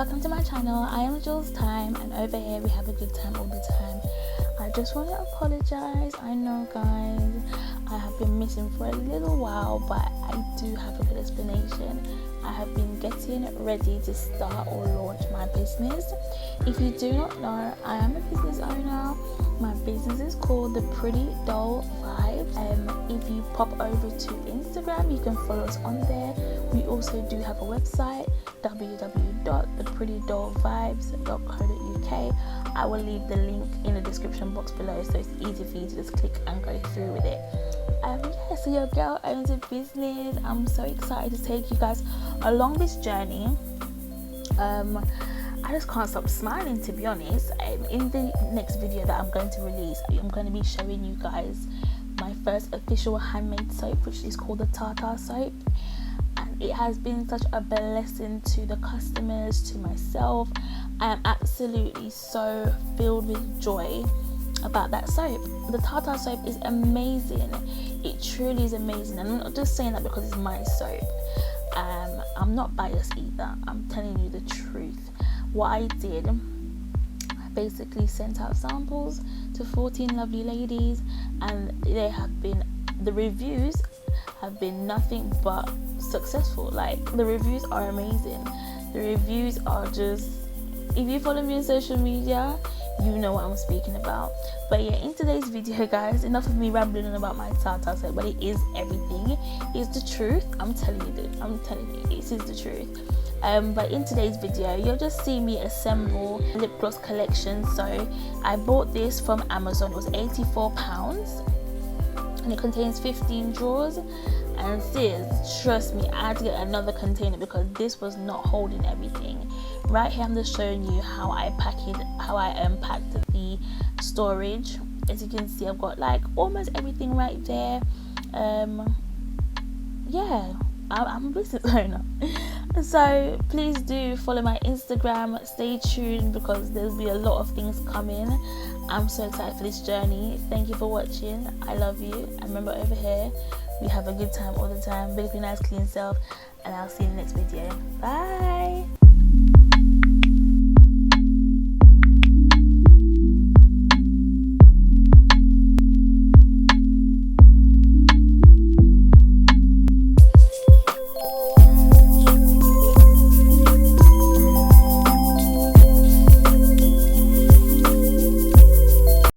welcome to my channel. I am Julsztymm, and over here we have a good time all the time. I just want to apologize. I know, guys, I have been missing for a little while, but I do have a good explanation. I have been getting ready to start or launch my business. If you do not know, I am a business owner. My business is called Theprettydollsvibe. If you pop over to Instagram, you can follow us on there. We also do have a website, www.theprettydollsvibes.co.uk. I will leave the link in the description box below, so it's easy for you to just click and go through with it. So your girl owns a business. I'm so excited to take you guys along this journey. I just can't stop smiling, to be honest. In the next video that I'm going to release, I'm going to be showing you guys my first official handmade soap, which is called the tartar soap, and it has been such a blessing to the customers, to myself. I am absolutely so filled with joy about that soap. The tartar soap is amazing. It truly is amazing, and I'm not just saying that because it's my soap. I'm not biased either. I'm telling you the truth. What I did, I basically sent out samples to 14 lovely ladies, and the reviews have been nothing but successful. Like, the reviews are amazing. The reviews are just, if you follow me on social media, you know what I'm speaking about. But yeah, in today's video, guys, enough of me rambling on about my tartar soap, but it is everything. It's the truth. I'm telling you, this is the truth. But in today's video, you'll just see me assemble a lip gloss collection. So I bought this from Amazon. It was £84, and it contains 15 drawers. And sis, trust me, I had to get another container because this was not holding everything. Right here, I'm just showing you how I packed the storage. As you can see, I've got like almost everything right there. Yeah, I'm a business owner. So please do follow my Instagram. Stay tuned because there'll be a lot of things coming. I'm so excited for this journey. Thank you for watching. I love you. And remember, over here we have a good time all the time. Be nice, clean self, and I'll see you in the next video.